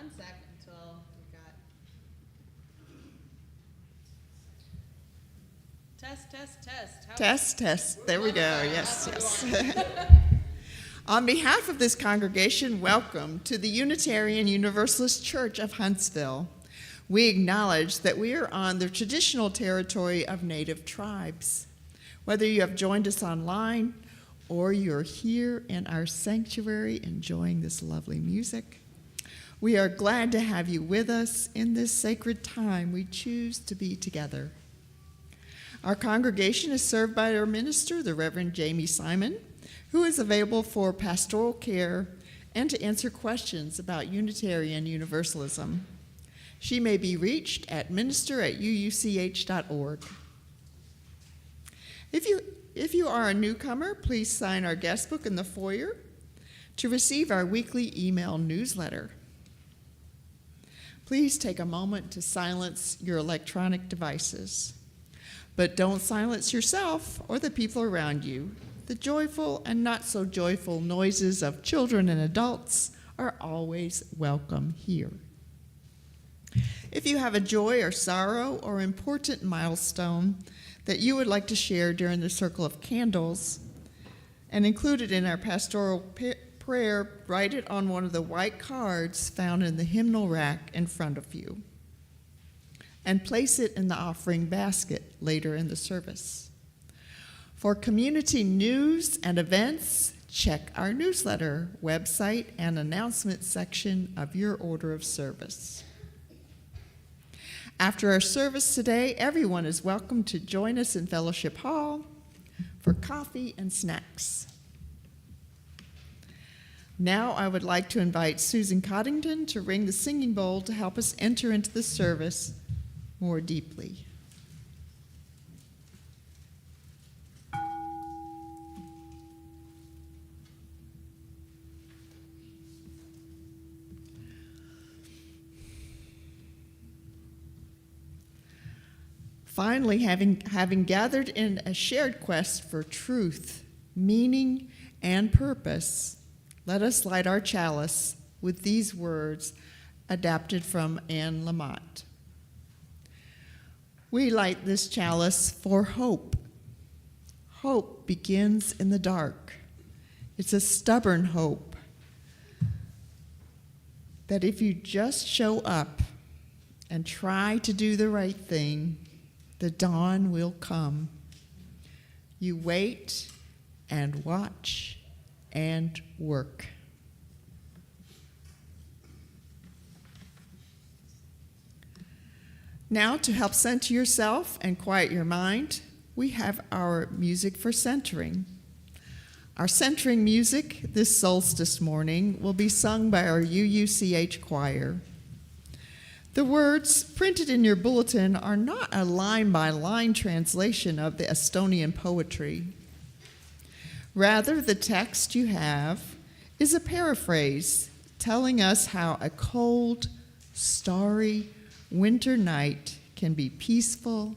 one sec until we got test. Test. There we go. Yes. On behalf of this congregation, welcome to the Unitarian Universalist Church of Huntsville. We acknowledge that we are on the traditional territory of Native tribes. Whether you have joined us online or you're here in our sanctuary enjoying this lovely music, we are glad to have you with us in this sacred time we choose to be together. Our congregation is served by our minister, the Reverend Jamie Simon, who is available for pastoral care and to answer questions about Unitarian Universalism. She may be reached at minister@uuch.org. If you are a newcomer, please sign our guest book in the foyer to receive our weekly email newsletter. Please take a moment to silence your electronic devices. But don't silence yourself or the people around you. The joyful and not so joyful noises of children and adults are always welcome here. If you have a joy or sorrow or important milestone that you would like to share during the Circle of Candles and include it in our pastoral prayer, write it on one of the white cards found in the hymnal rack in front of you and place it in the offering basket later in the service. For community news and events, check our newsletter, website, and announcement section of your order of service. After our service today, everyone is welcome to join us in Fellowship Hall for coffee and snacks. Now I would like to invite Susan Coddington to ring the singing bowl to help us enter into the service more deeply. Finally, having gathered in a shared quest for truth, meaning, and purpose, let us light our chalice with these words adapted from Anne Lamott. We light this chalice for hope. Hope begins in the dark. It's a stubborn hope that if you just show up and try to do the right thing, the dawn will come. You wait and watch and work. Now, to help center yourself and quiet your mind, we have our music for centering. Our centering music this solstice morning will be sung by our UUCH choir. The words printed in your bulletin are not a line-by-line translation of the Estonian poetry. Rather, the text you have is a paraphrase telling us how a cold, starry winter night can be peaceful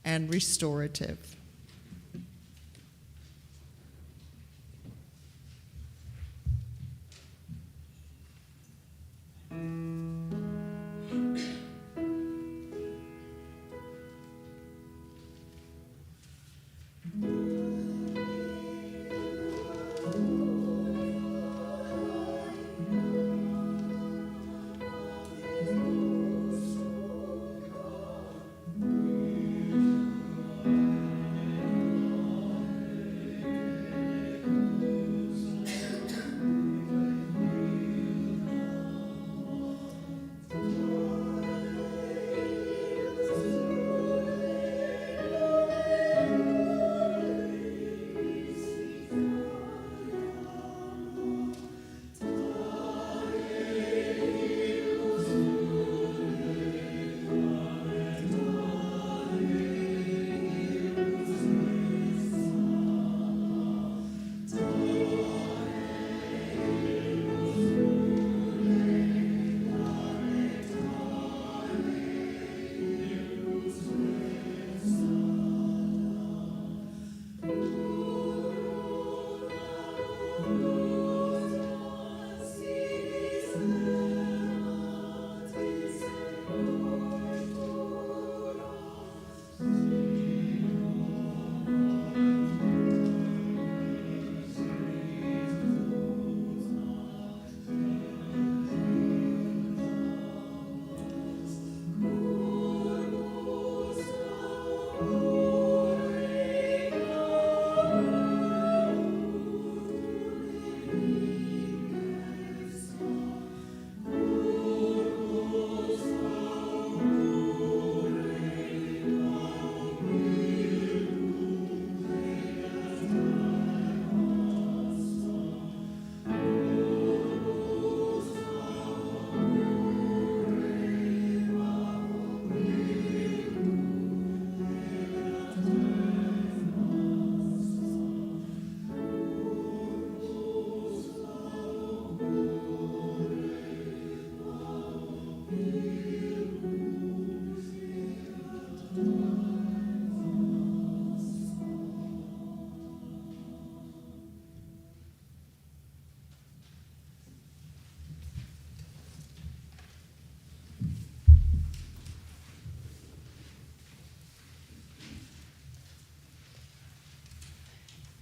and restorative.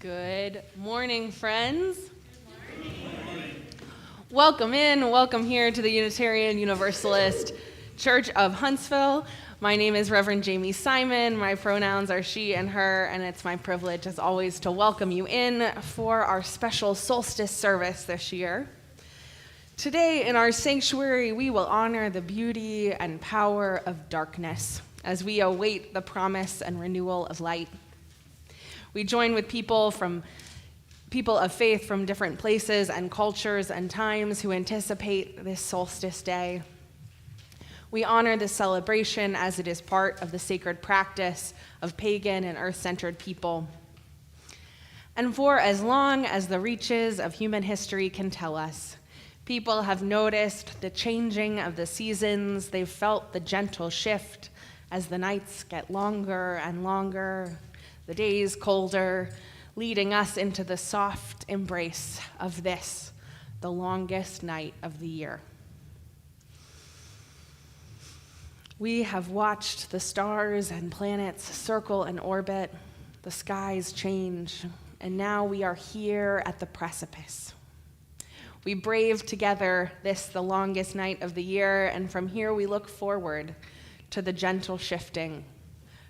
Good morning, friends. Good morning. Welcome here to the Unitarian Universalist Church of Huntsville. My name is Reverend Jamie Simon. My pronouns are she and her, and it's my privilege, as always, to welcome you in for our special Solstice service this year. Today, in our sanctuary, we will honor the beauty and power of darkness as we await the promise and renewal of light. We join with people of faith from different places and cultures and times who anticipate this solstice day. We honor this celebration as it is part of the sacred practice of pagan and earth-centered people. And for as long as the reaches of human history can tell us, people have noticed the changing of the seasons. They've felt the gentle shift as the nights get longer and longer, the days colder, leading us into the soft embrace of this, the longest night of the year. We have watched the stars and planets circle and orbit, the skies change, and now we are here at the precipice. We brave together this, the longest night of the year, and from here we look forward to the gentle shifting,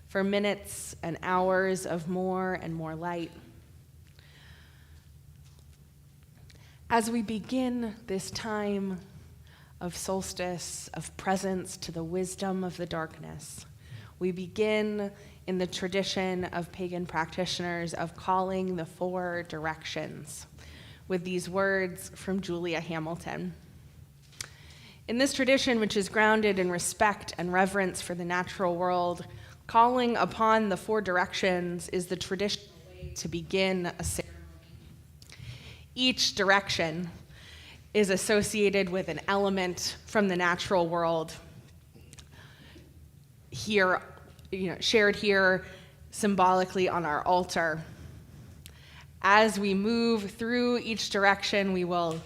for minutes and hours of more and more light. As we begin this time of solstice, of presence to the wisdom of the darkness, we begin in the tradition of pagan practitioners of calling the four directions with these words from Julia Hamilton. In this tradition, which is grounded in respect and reverence for the natural world, calling upon the four directions is the traditional way to begin a ceremony. Each direction is associated with an element from the natural world, here, shared here symbolically on our altar. As we move through each direction, we will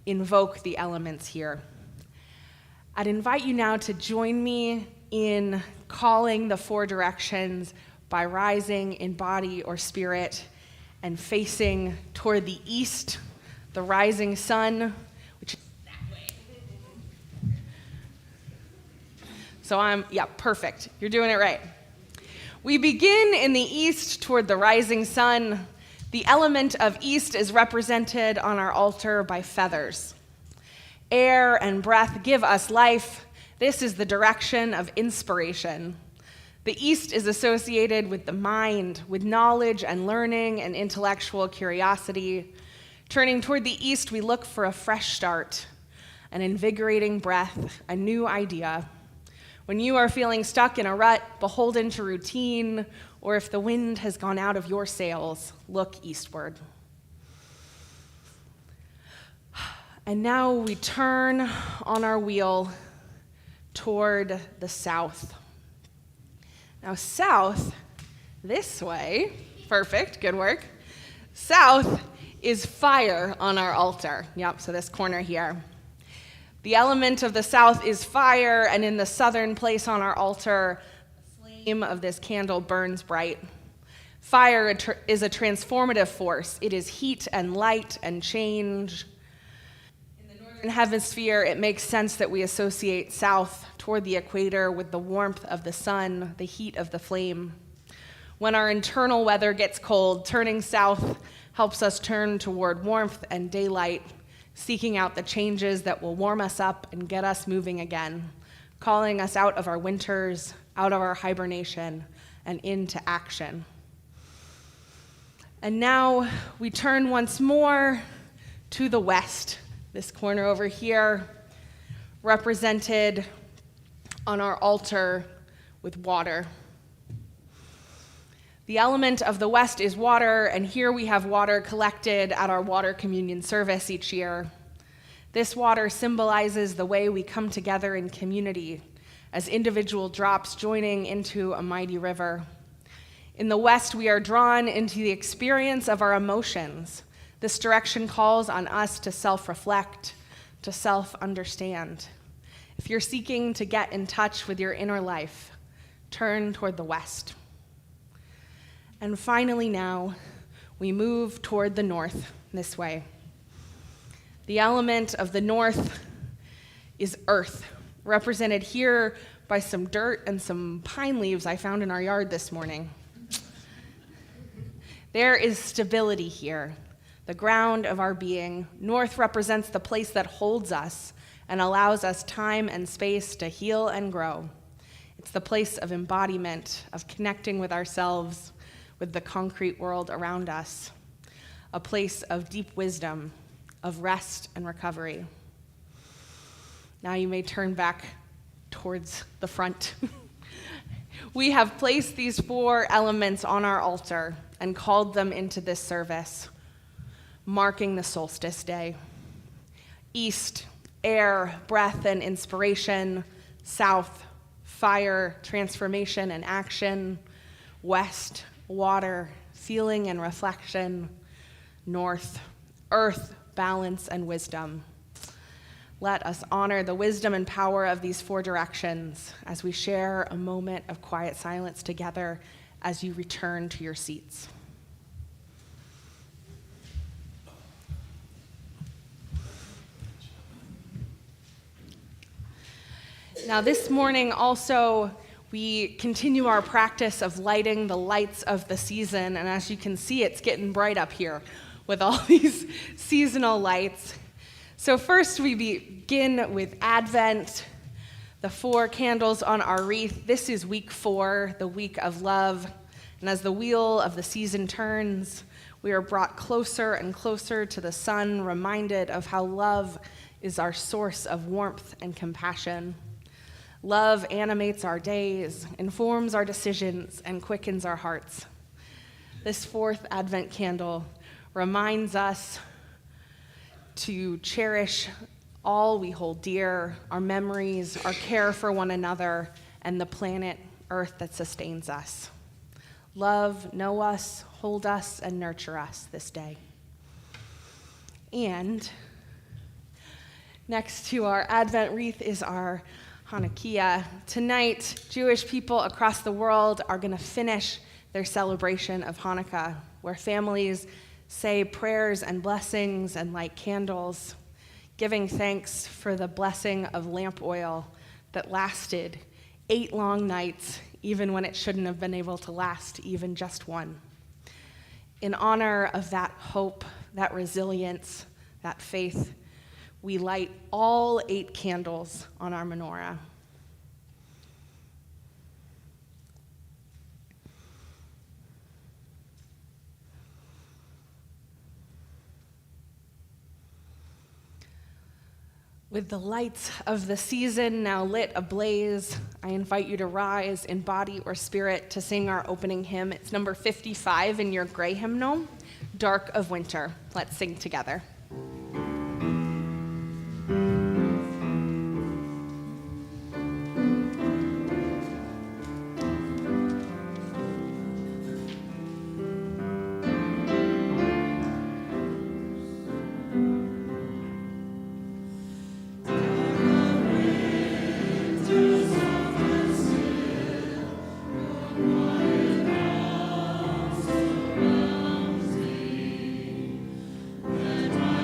invoke the elements here. I'd invite you now to join me in calling the four directions by rising in body or spirit and facing toward the east, the rising sun, which is that way. So perfect. You're doing it right. We begin in the east toward the rising sun. The element of east is represented on our altar by feathers. Air and breath give us life. This is the direction of inspiration. The east is associated with the mind, with knowledge and learning and intellectual curiosity. Turning toward the east, we look for a fresh start, an invigorating breath, a new idea. When you are feeling stuck in a rut, beholden to routine, or if the wind has gone out of your sails, look eastward. And now we turn on our wheel toward the south. Now south, this way, perfect, good work. South is fire on our altar. So this corner here. The element of the south is fire, and in the southern place on our altar, the flame of this candle burns bright. Fire is a transformative force. It is heat and light and change. In the hemisphere, it makes sense that we associate south toward the equator with the warmth of the sun, the heat of the flame. When our internal weather gets cold, turning south helps us turn toward warmth and daylight, seeking out the changes that will warm us up and get us moving again, calling us out of our winters, out of our hibernation, and into action. And now we turn once more to the west. This corner over here, represented on our altar with water. The element of the west is water, and here we have water collected at our water communion service each year. This water symbolizes the way we come together in community as individual drops joining into a mighty river. In the west, we are drawn into the experience of our emotions. This direction calls on us to self-reflect, to self-understand. If you're seeking to get in touch with your inner life, turn toward the west. And finally now, we move toward the north this way. The element of the north is earth, represented here by some dirt and some pine leaves I found in our yard this morning. There is stability here, the ground of our being. North represents the place that holds us and allows us time and space to heal and grow. It's the place of embodiment, of connecting with ourselves, with the concrete world around us, a place of deep wisdom, of rest and recovery. Now you may turn back towards the front. We have placed these 4 elements on our altar and called them into this service, marking the solstice day. East, air, breath, and inspiration. South, fire, transformation and action. West, water, feeling and reflection. North, earth, balance, and wisdom. Let us honor the wisdom and power of these 4 directions as we share a moment of quiet silence together as you return to your seats. Now, this morning also, we continue our practice of lighting the lights of the season, and as you can see, it's getting bright up here with all these seasonal lights. So first, we begin with Advent, the 4 candles on our wreath. This is week 4, the week of love, and as the wheel of the season turns, we are brought closer and closer to the sun, reminded of how love is our source of warmth and compassion. Love animates our days, informs our decisions, and quickens our hearts. This 4th Advent candle reminds us to cherish all we hold dear, our memories, our care for one another, and the planet Earth that sustains us. Love, know us, hold us, and nurture us this day. And next to our Advent wreath is our Hanukkah. Tonight, Jewish people across the world are going to finish their celebration of Hanukkah, where families say prayers and blessings and light candles, giving thanks for the blessing of lamp oil that lasted 8 long nights, even when it shouldn't have been able to last even just one. In honor of that hope, that resilience, that faith, we light all 8 candles on our menorah. With the lights of the season now lit ablaze, I invite you to rise in body or spirit to sing our opening hymn. It's number 55 in your gray hymnal, Dark of Winter. Let's sing together. That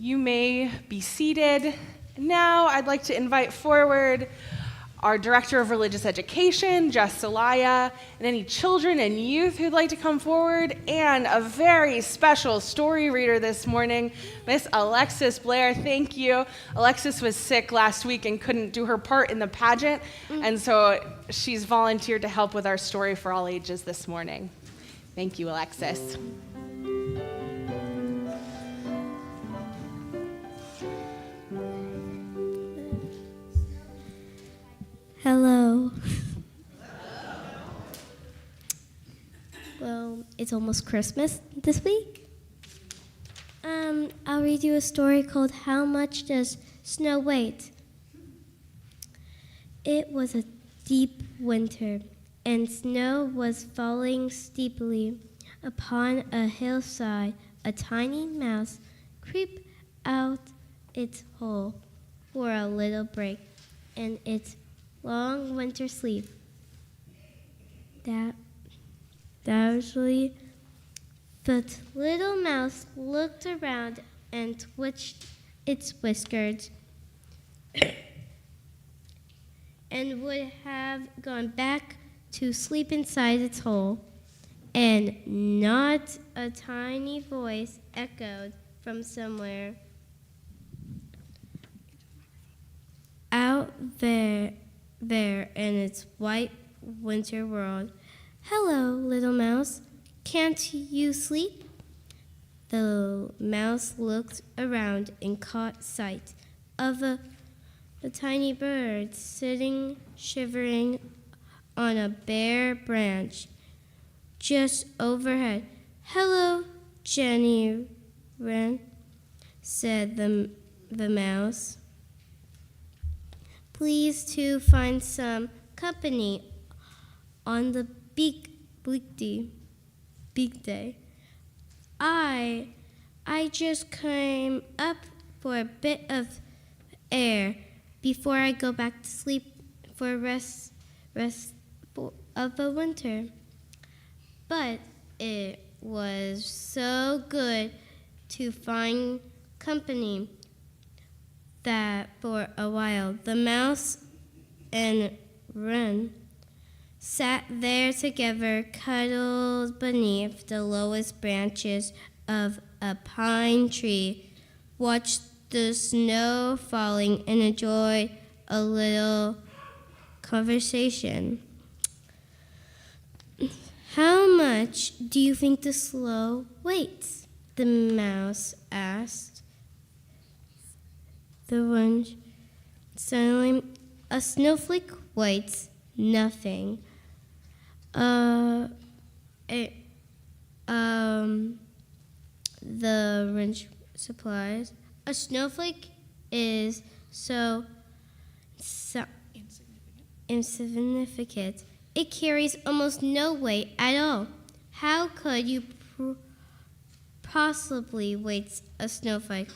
You may be seated. Now I'd like to invite forward our Director of Religious Education, Jess Celaya, and any children and youth who'd like to come forward, and a very special story reader this morning, Miss Alexis Blair. Thank you. Alexis was sick last week and couldn't do her part in the pageant, and so she's volunteered to help with our story for all ages this morning. Thank you, Alexis. Hello. Well, it's almost Christmas this week. I'll read you a story called How Much Does Snow Wait? It was a deep winter, and snow was falling steeply. Upon a hillside, a tiny mouse creeped out its hole for a little break in its long winter sleep. Drowsily, the little mouse looked around and twitched its whiskers and would have gone back to sleep inside its hole, and not a tiny voice echoed from somewhere out there in its white winter world. Hello, little mouse. Can't you sleep? The mouse looked around and caught sight of a tiny bird sitting shivering on a bare branch just overhead. Hello, Jenny Wren, said the mouse. Pleased to find some company on the big day. I just came up for a bit of air before I go back to sleep for rest of the winter. But it was so good to find company that for a while the mouse and wren sat there together, cuddled beneath the lowest branches of a pine tree, watched the snow falling, and enjoyed a little conversation. How much do you think the snow waits? The mouse asked. The wren suddenly, a snowflake waits nothing. The wrench supplies. A snowflake is so insignificant. It carries almost no weight at all. How could you possibly weight a snowflake?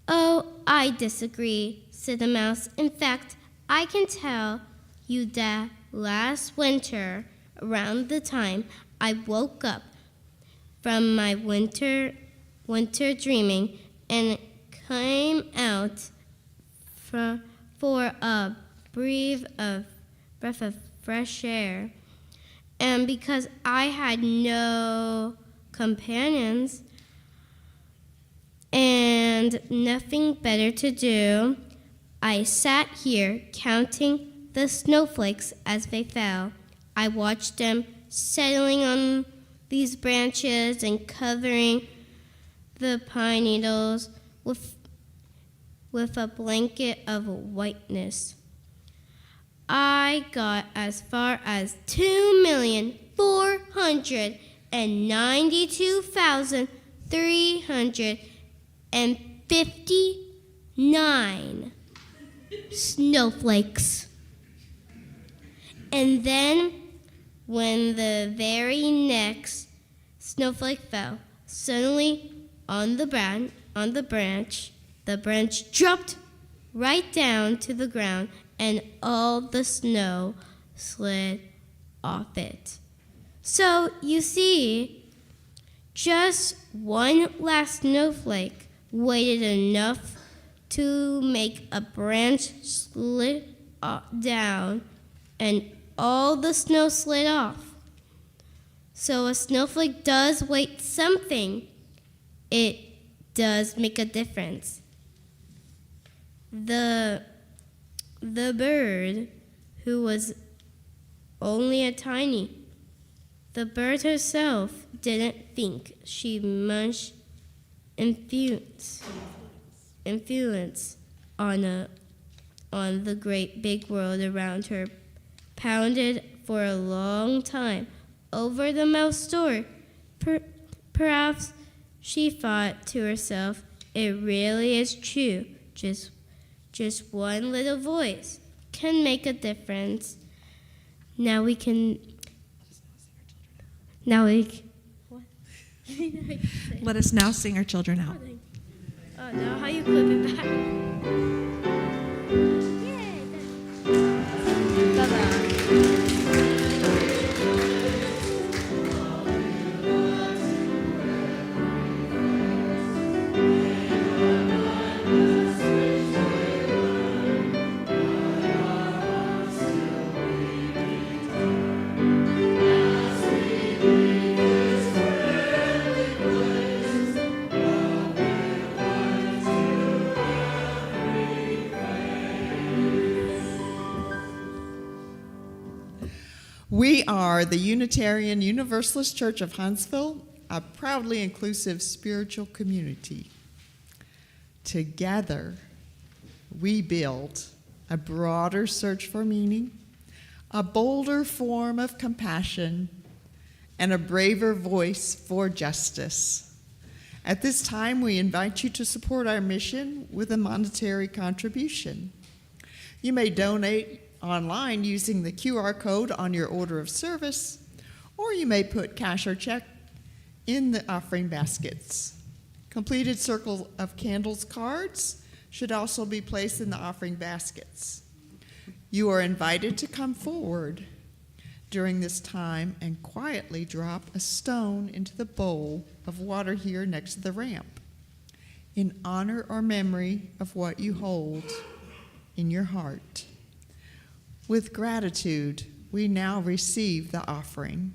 Oh, I disagree, said the mouse. In fact, I can tell you that last winter, around the time I woke up from my winter dreaming and came out for a breath of fresh air, and because I had no companions and nothing better to do, I sat here counting the snowflakes as they fell. I watched them settling on these branches and covering the pine needles with a blanket of whiteness. I got as far as 2,492,359 snowflakes. And then, when the very next snowflake fell, suddenly on the branch dropped right down to the ground, and all the snow slid off it. So, you see, just one last snowflake waited enough to make a branch slid down, and all the snow slid off. So a snowflake does wait something. It does make a difference. The bird, who was only a tiny, the bird herself didn't think she much influence on the great big world around her, pounded for a long time over the mouse door. Perhaps she thought to herself, it really is true. Just one little voice can make a difference. Now we what? Let us now sing our children out. Oh no, how you clip it back? We are the Unitarian Universalist Church of Huntsville, a proudly inclusive spiritual community. Together, we build a broader search for meaning, a bolder form of compassion, and a braver voice for justice. At this time, we invite you to support our mission with a monetary contribution. You may donate online using the QR code on your order of service, or you may put cash or check in the offering baskets. Completed Circle of Candles cards should also be placed in the offering baskets. You are invited to come forward during this time and quietly drop a stone into the bowl of water here next to the ramp in honor or memory of what you hold in your heart. With gratitude, we now receive the offering.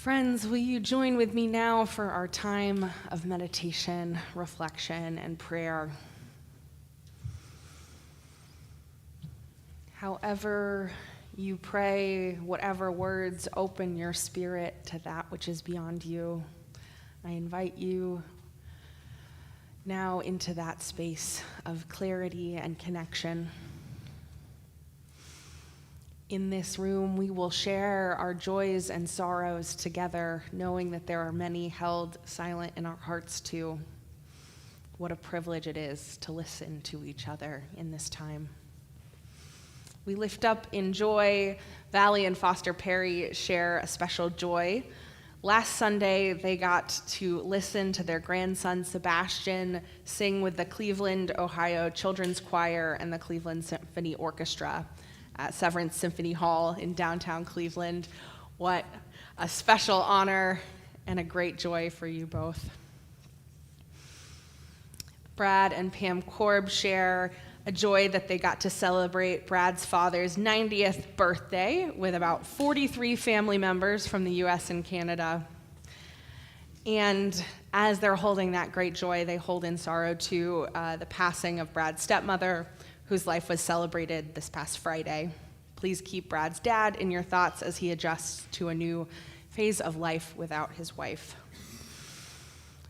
Friends, will you join with me now for our time of meditation, reflection, and prayer? However you pray, whatever words open your spirit to that which is beyond you, I invite you now into that space of clarity and connection. In this room, we will share our joys and sorrows together, knowing that there are many held silent in our hearts too. What a privilege it is to listen to each other in this time. We lift up in joy. Valley and Foster Perry share a special joy. Last Sunday, they got to listen to their grandson, Sebastian, sing with the Cleveland, Ohio Children's Choir and the Cleveland Symphony Orchestra at Severance Symphony Hall in downtown Cleveland. What a special honor and a great joy for you both. Brad and Pam Korb share a joy that they got to celebrate Brad's father's 90th birthday with about 43 family members from the US and Canada. And as they're holding that great joy, they hold in sorrow to the passing of Brad's stepmother, whose life was celebrated this past Friday. Please keep Brad's dad in your thoughts as he adjusts to a new phase of life without his wife.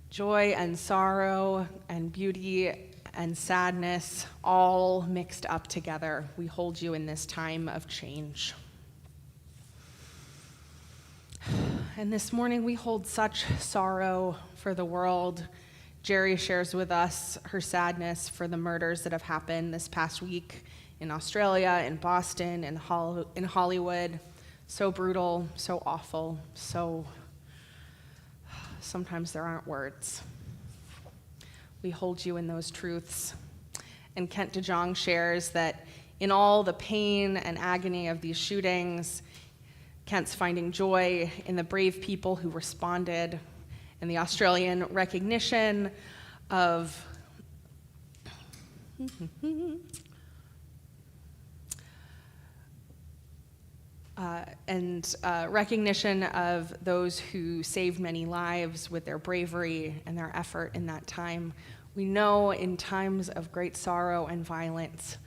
Joy and sorrow and beauty and sadness all mixed up together. We hold you in this time of change. And this morning we hold such sorrow for the world. Jerry shares with us her sadness for the murders that have happened this past week in Australia, in Boston, in Hollywood. So brutal, so awful, so sometimes there aren't words. We hold you in those truths. And Kent DeJong shares that in all the pain and agony of these shootings, Kent's finding joy in the brave people who responded, and the Australian recognition of recognition of those who saved many lives with their bravery and their effort in that time. We know in times of great sorrow and violence,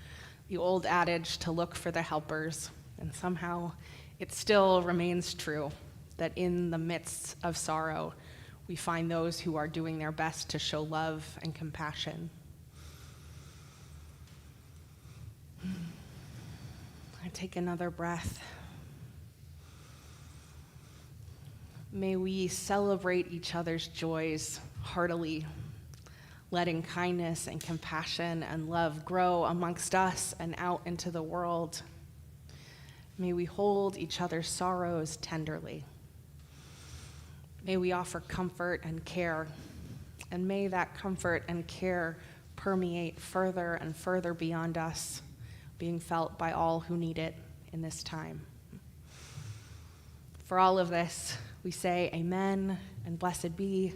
the old adage to look for the helpers, and somehow it still remains true that in the midst of sorrow, we find those who are doing their best to show love and compassion. I take another breath. May we celebrate each other's joys heartily, letting kindness and compassion and love grow amongst us and out into the world. May we hold each other's sorrows tenderly. May we offer comfort and care, and may that comfort and care permeate further and further beyond us, being felt by all who need it in this time. For all of this, we say amen and blessed be,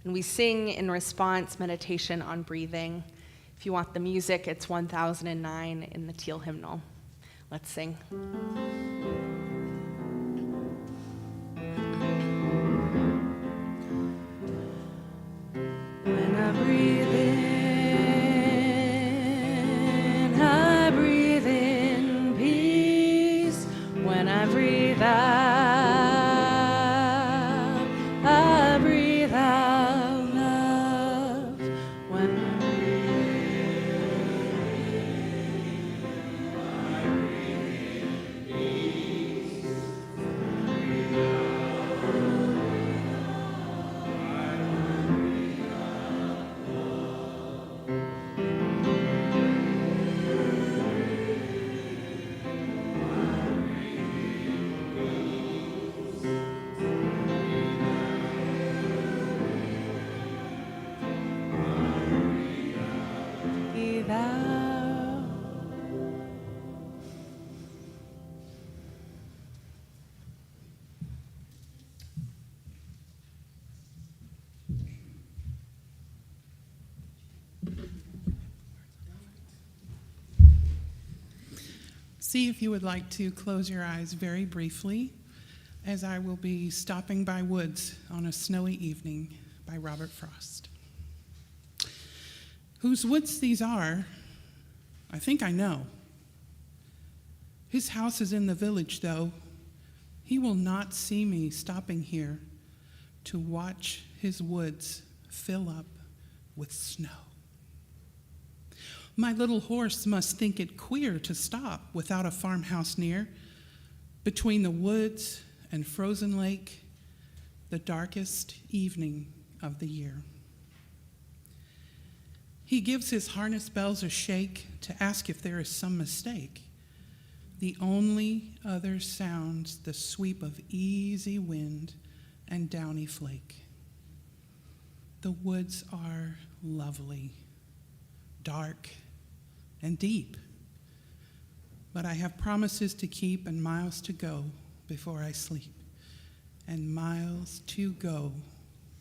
and we sing in response meditation on breathing. If you want the music, it's 1009 in the Teal hymnal. Let's sing. When I breathe in, I breathe in peace. When I breathe out, I breathe out love. When I breathe in, I breathe peace. When I breathe out, See if you would like to close your eyes very briefly. as I will be stopping by Woods on a Snowy Evening by Robert Frost. Whose woods these are, I think I know. His house is in the village, though. He will not see me stopping here to watch his woods fill up with snow. My little horse must think it queer to stop without a farmhouse near, between the woods and frozen lake, the darkest evening of the year. He gives his harness bells a shake to ask if there is some mistake. The only other sounds the sweep of easy wind and downy flake. The woods are lovely, dark and deep, but I have promises to keep and miles to go before I sleep, and miles to go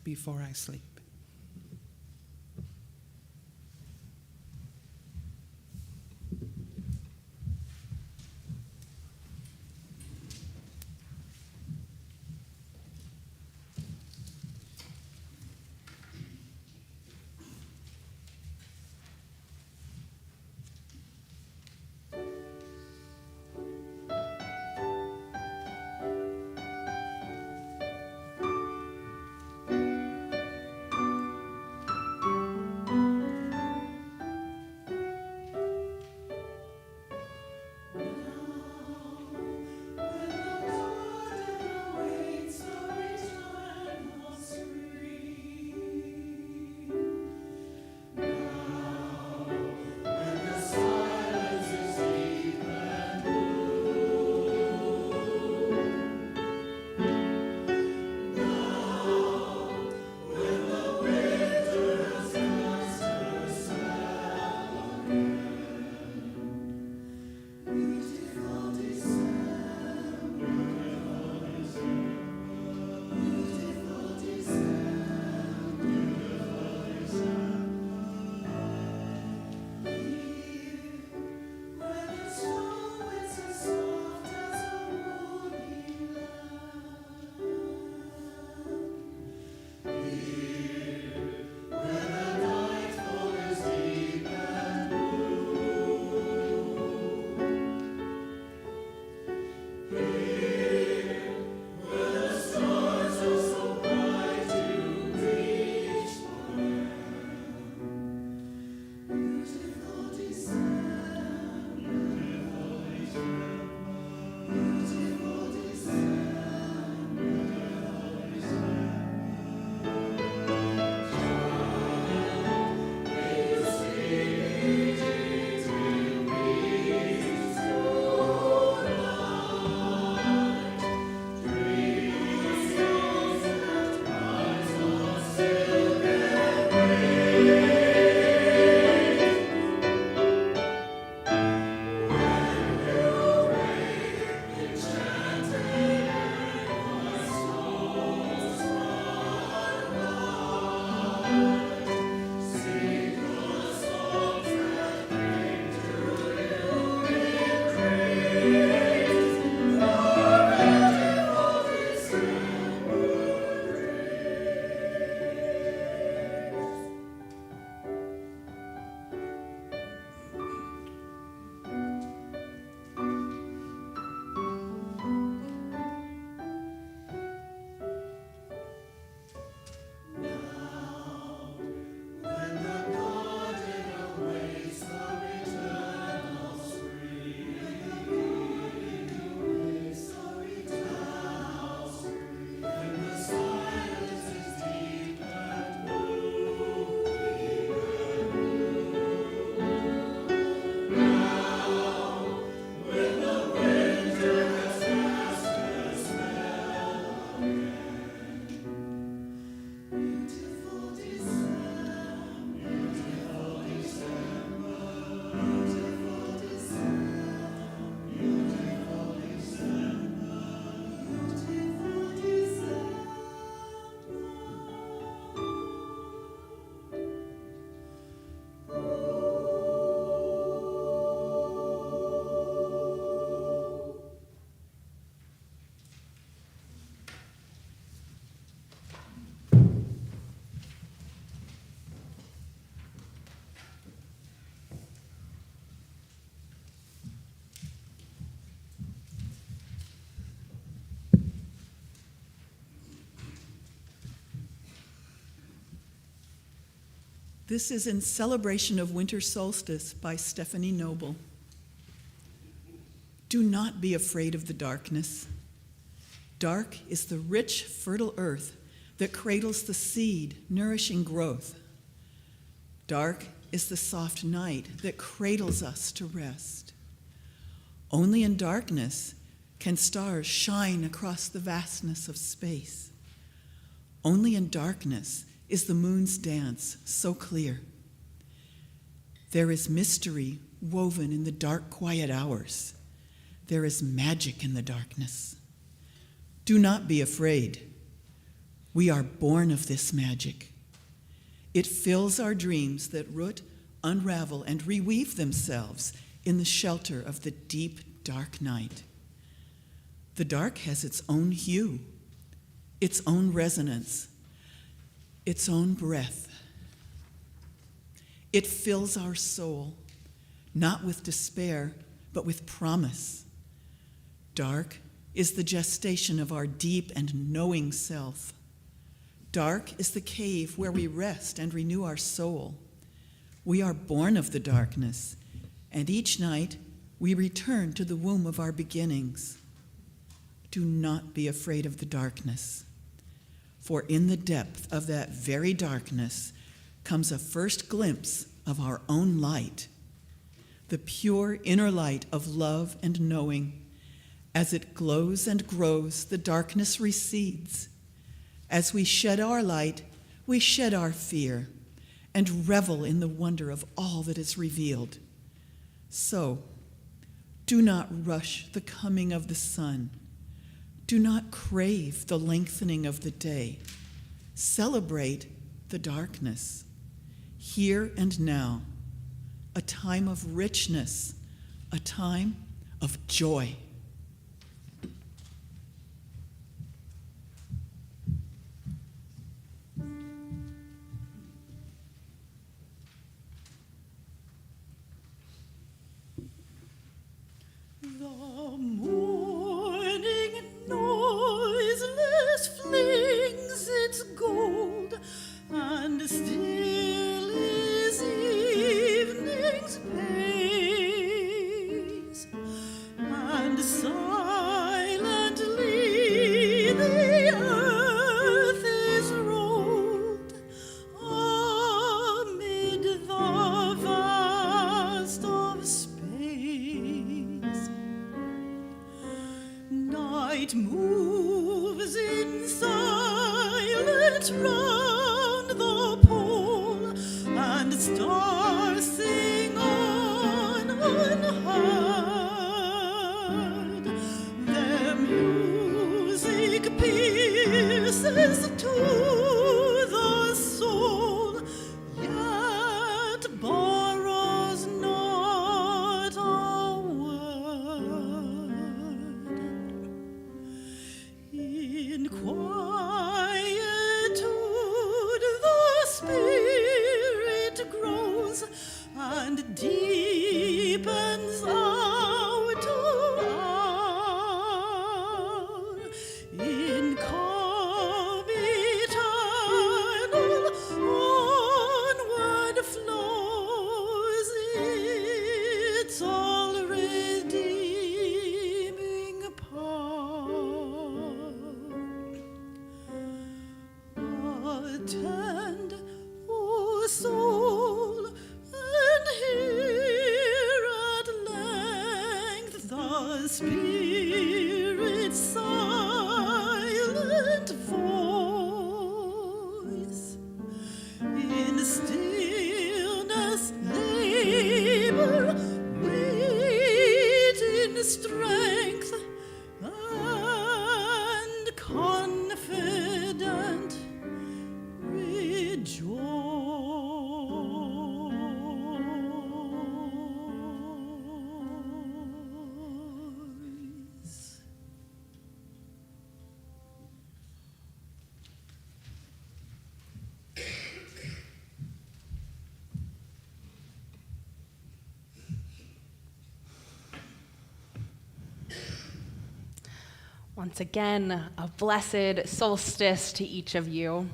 before I sleep. This is in celebration of winter solstice by Stephanie Noble. Do not be afraid of the darkness. Dark is the rich, fertile earth that cradles the seed, nourishing growth. Dark is the soft night that cradles us to rest. Only in darkness can stars shine across the vastness of space. Only in darkness is the moon's dance so clear. There is mystery woven in the dark, quiet hours. There is magic in the darkness. Do not be afraid. We are born of this magic. It fills our dreams that root, unravel, and reweave themselves in the shelter of the deep, dark night. The dark has its own hue, its own resonance, its own breath. It fills our soul, not with despair, but with promise. Dark is the gestation of our deep and knowing self. Dark is the cave where we rest and renew our soul. We are born of the darkness, and each night we return to the womb of our beginnings. Do not be afraid of the darkness, for in the depth of that very darkness comes a first glimpse of our own light, the pure inner light of love and knowing. As it glows and grows, the darkness recedes. As we shed our light, we shed our fear and revel in the wonder of all that is revealed. So, do not rush the coming of the sun. Do not crave the lengthening of the day. Celebrate the darkness, here and now, a time of richness, a time of joy. The morning noiseless flings its gold, and still is evening's pace, and silently the earth is rolled amid the vast of space. Night moves in silence round the pole, and stars sing on unheard. Their music pierces to the soul, yet borrows not a word. In quietude the spirit grows and deepens out to hour. In calm eternal onward flows its all-redeeming power. Attend, O soul, and hear at length the Spirit's silent voice. In stillness labor, wait in strength, and confident rejoice. Once again, a blessed solstice to each of you.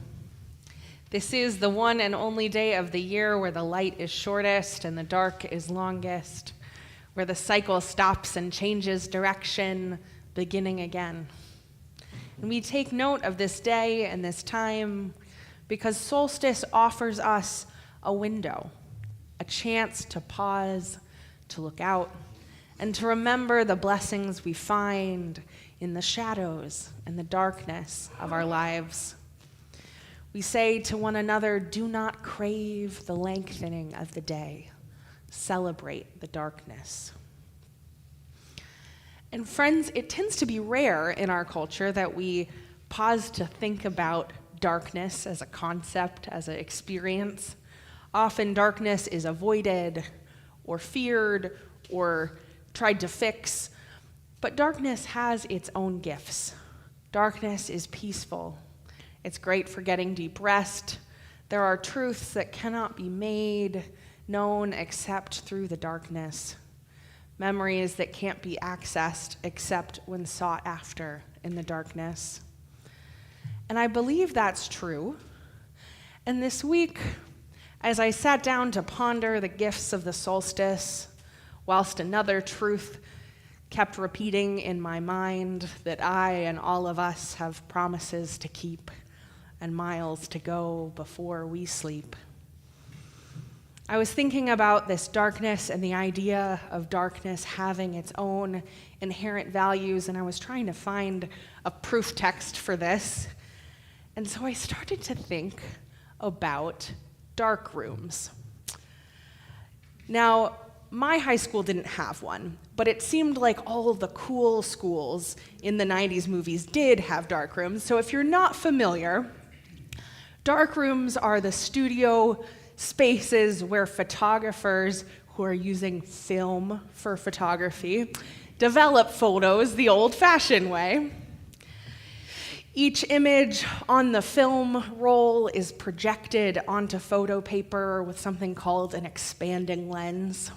This is the one and only day of the year where the light is shortest and the dark is longest, where the cycle stops and changes direction, beginning again. And we take note of this day and this time because solstice offers us a window, a chance to pause, to look out, and to remember the blessings we find in the shadows and the darkness of our lives. We say to one another, do not crave the lengthening of the day. Celebrate the darkness. And friends, it tends to be rare in our culture that we pause to think about darkness as a concept, as an experience. Often darkness is avoided or feared or tried to fix, but darkness has its own gifts. Darkness is peaceful. It's great for getting deep rest. There are truths that cannot be made known except through the darkness. Memories that can't be accessed except when sought after in the darkness. And I believe that's true. And this week, as I sat down to ponder the gifts of the solstice, whilst another truth kept repeating in my mind that I and all of us have promises to keep and miles to go before we sleep. I was thinking about this darkness and the idea of darkness having its own inherent values, and I was trying to find a proof text for this. And so I started to think about dark rooms. Now, my high school didn't have one, but it seemed like all the cool schools in the 90s movies did have dark rooms. So if you're not familiar, dark rooms are the studio spaces where photographers who are using film for photography develop photos the old-fashioned way. Each image on the film roll is projected onto photo paper with something called an expanding lens.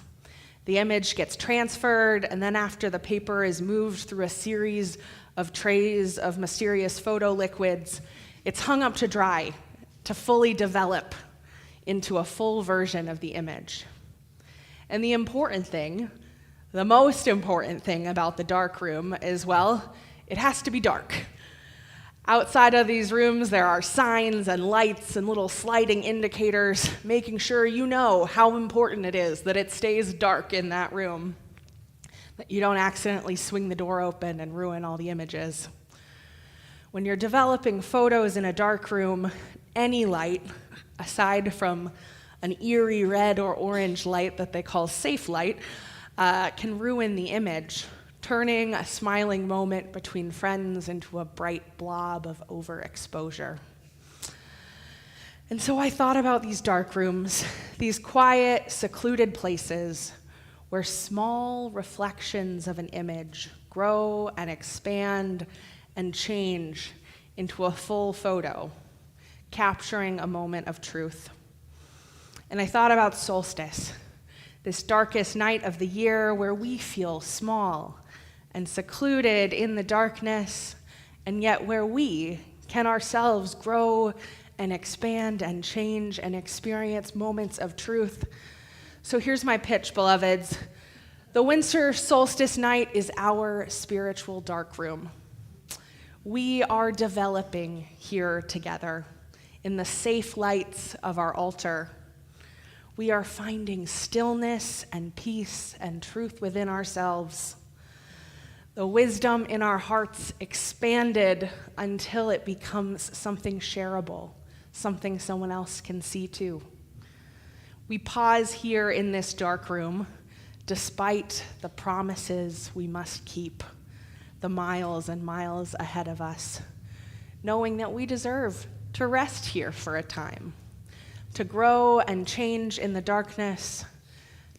The image gets transferred, and then after the paper is moved through a series of trays of mysterious photo liquids, it's hung up to dry to fully develop into a full version of the image. And the important thing, the most important thing about the dark room is, well, it has to be dark. Outside of these rooms, there are signs and lights and little sliding indicators, making sure you know how important it is that it stays dark in that room, that you don't accidentally swing the door open and ruin all the images. When you're developing photos in a dark room, any light, aside from an eerie red or orange light that they call safe light, can ruin the image, turning a smiling moment between friends into a bright blob of overexposure. And so I thought about these dark rooms, these quiet, secluded places where small reflections of an image grow and expand and change into a full photo, capturing a moment of truth. And I thought about solstice, this darkest night of the year where we feel small and secluded in the darkness, and yet where we can ourselves grow and expand and change and experience moments of truth. So here's my pitch, beloveds. The winter solstice night is our spiritual dark room. We are developing here together in the safe lights of our altar. We are finding stillness and peace and truth within ourselves. The wisdom in our hearts expanded until it becomes something shareable, something someone else can see too. We pause here in this dark room, despite the promises we must keep, the miles and miles ahead of us, knowing that we deserve to rest here for a time, to grow and change in the darkness,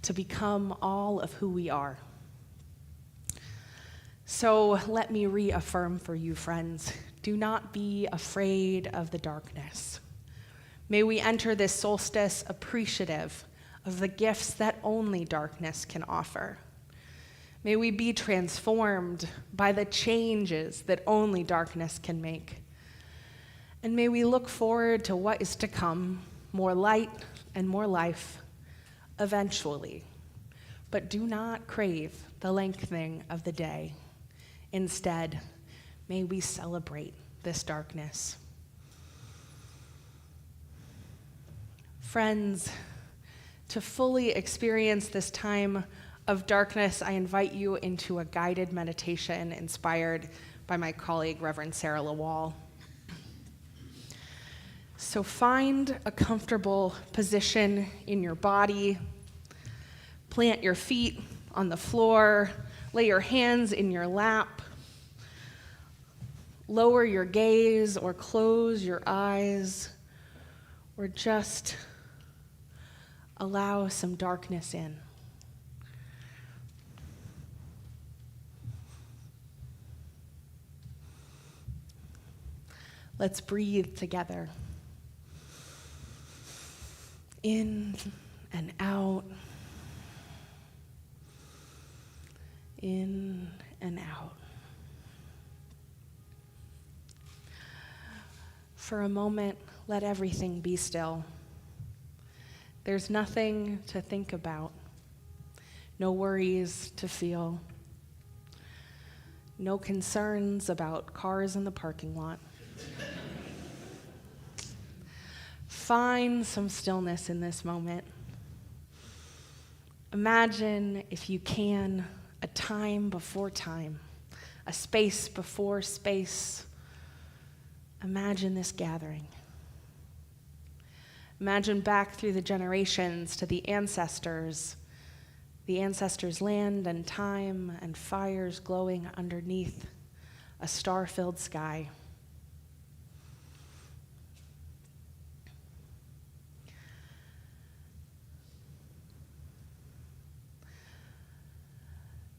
to become all of who we are. So let me reaffirm for you, friends, do not be afraid of the darkness. May we enter this solstice appreciative of the gifts that only darkness can offer. May we be transformed by the changes that only darkness can make. And may we look forward to what is to come, more light and more life, eventually. But do not crave the lengthening of the day. Instead, may we celebrate this darkness. Friends, to fully experience this time of darkness, I invite you into a guided meditation inspired by my colleague, Reverend Sarah Lawal. So find a comfortable position in your body. Plant your feet on the floor. Lay your hands in your lap. Lower your gaze or close your eyes, or just allow some darkness in. Let's breathe together. In and out. In and out. For a moment, let everything be still. There's nothing to think about, no worries to feel, no concerns about cars in the parking lot. Find some stillness in this moment. Imagine, if you can, a time before time, a space before space. Imagine this gathering. Imagine back through the generations to the ancestors' land and time and fires glowing underneath a star-filled sky.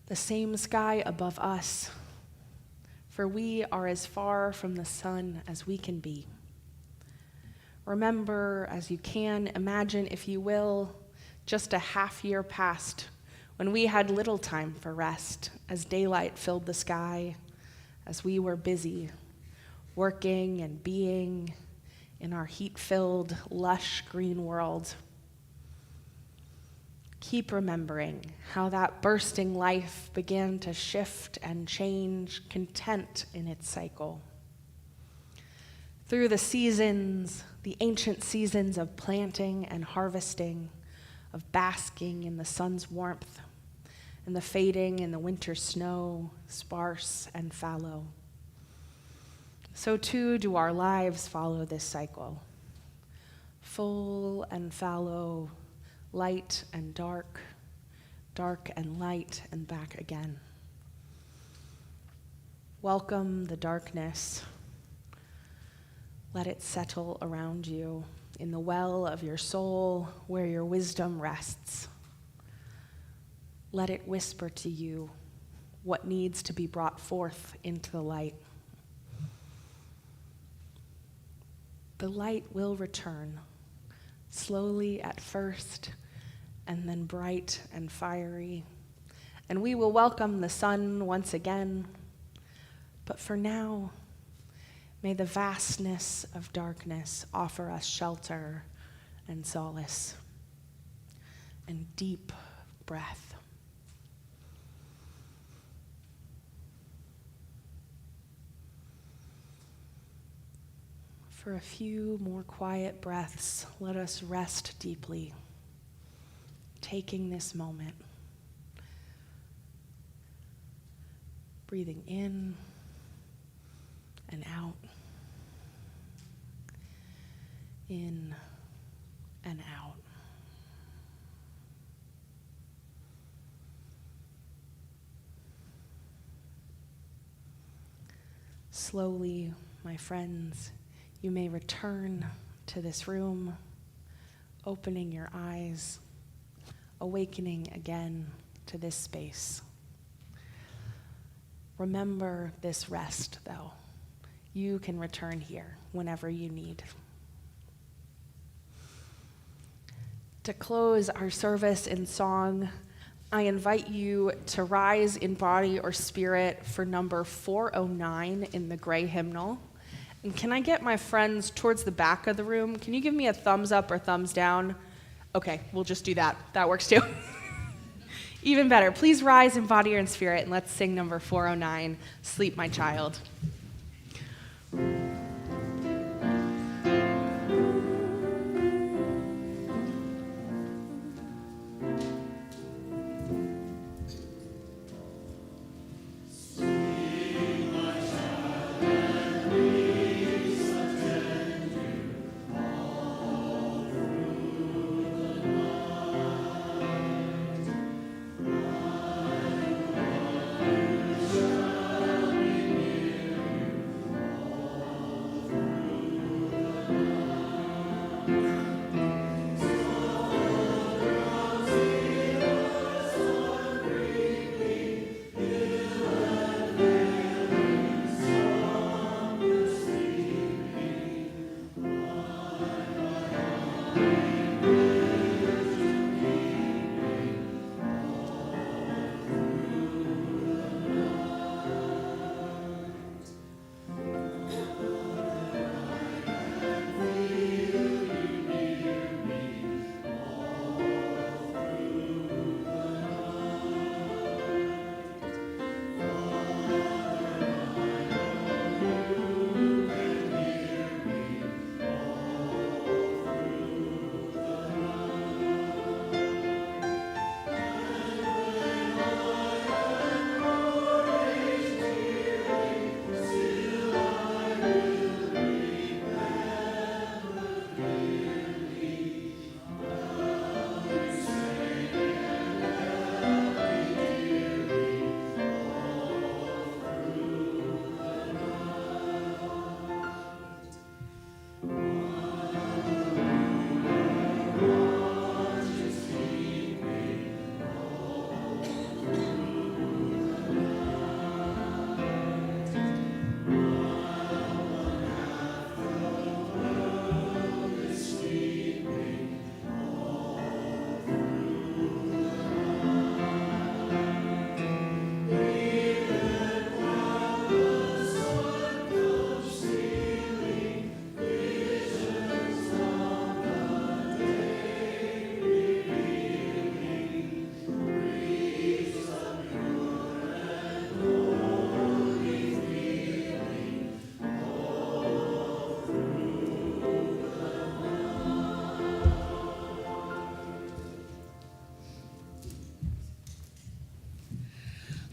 The same sky above us, for we are as far from the sun as we can be. Remember, as you can, imagine, if you will, just a half year past when we had little time for rest, as daylight filled the sky, as we were busy working and being in our heat-filled, lush green world. Keep remembering how that bursting life began to shift and change, content in its cycle. Through the seasons, the ancient seasons of planting and harvesting, of basking in the sun's warmth, and the fading in the winter snow, sparse and fallow. So too do our lives follow this cycle. Full and fallow, light and dark, dark and light, and back again. Welcome the darkness. Let it settle around you in the well of your soul where your wisdom rests. Let it whisper to you what needs to be brought forth into the light. The light will return, slowly at first, and then bright and fiery. And we will welcome the sun once again. But for now, may the vastness of darkness offer us shelter and solace and deep breath. For a few more quiet breaths, let us rest deeply, taking this moment, breathing in and out, in and out. Slowly, my friends, you may return to this room, opening your eyes, awakening again to this space. Remember this rest, though. You can return here whenever you need. To close our service in song, I invite you to rise in body or spirit for number 409 in the gray hymnal. And can I get my friends towards the back of the room? Can you give me a thumbs up or thumbs down? Okay, we'll just do that. That works too. Even better. Please rise in body or in spirit, and let's sing number 409, Sleep, My Child.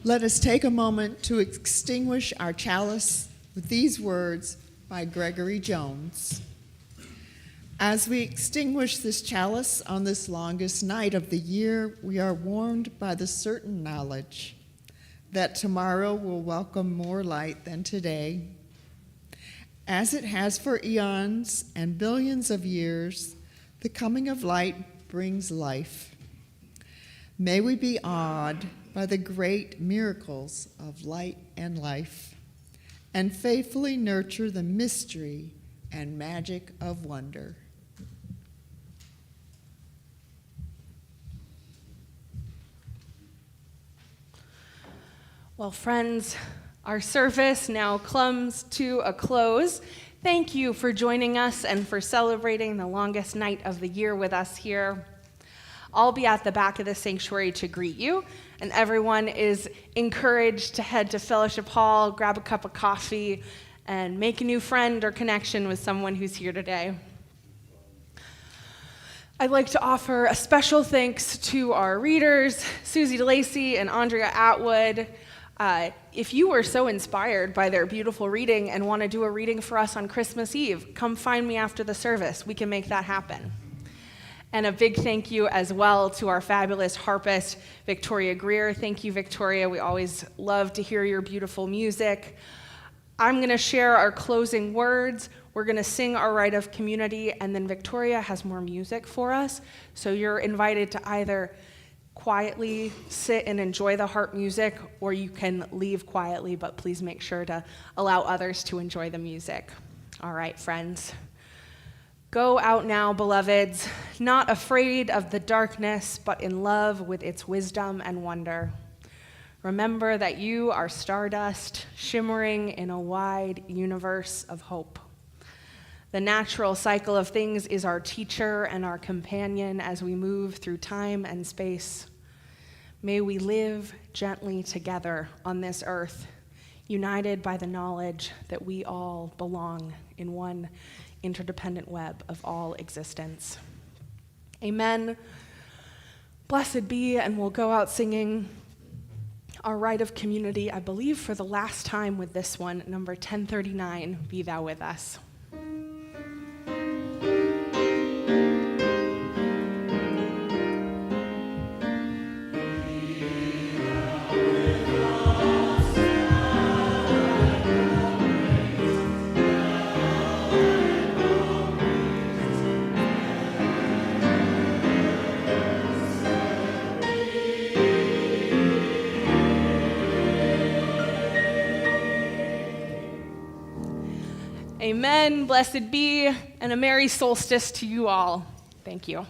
Let us take a moment to extinguish our chalice with these words by Gregory Jones. As we extinguish this chalice on this longest night of the year, we are warmed by the certain knowledge that tomorrow will welcome more light than today. As it has for eons and billions of years, the coming of light brings life. May we be awed by the great miracles of light and life, and faithfully nurture the mystery and magic of wonder. Well, friends, our service now comes to a close. Thank you for joining us and for celebrating the longest night of the year with us here. I'll be at the back of the sanctuary to greet you, and everyone is encouraged to head to Fellowship Hall, grab a cup of coffee, and make a new friend or connection with someone who's here today. I'd like to offer a special thanks to our readers, Susie DeLacy and Andrea Atwood. If you were so inspired by their beautiful reading and want to do a reading for us on Christmas Eve, come find me after the service. We can make that happen. And a big thank you as well to our fabulous harpist, Victoria Greer. Thank you, Victoria. We always love to hear your beautiful music. I'm going to share our closing words. We're going to sing our rite of community, and then Victoria has more music for us. So you're invited to either quietly sit and enjoy the harp music, or you can leave quietly, but please make sure to allow others to enjoy the music. All right, friends. Go out now, beloveds, not afraid of the darkness, but in love with its wisdom and wonder. Remember that you are stardust shimmering in a wide universe of hope. The natural cycle of things is our teacher and our companion as we move through time and space. May we live gently together on this earth, united by the knowledge that we all belong in one interdependent web of all existence. Amen. Blessed be, and we'll go out singing our rite of community, I believe for the last time with this one, number 1039, Be Thou With Us. Amen. Blessed be, and a merry solstice to you all. Thank you.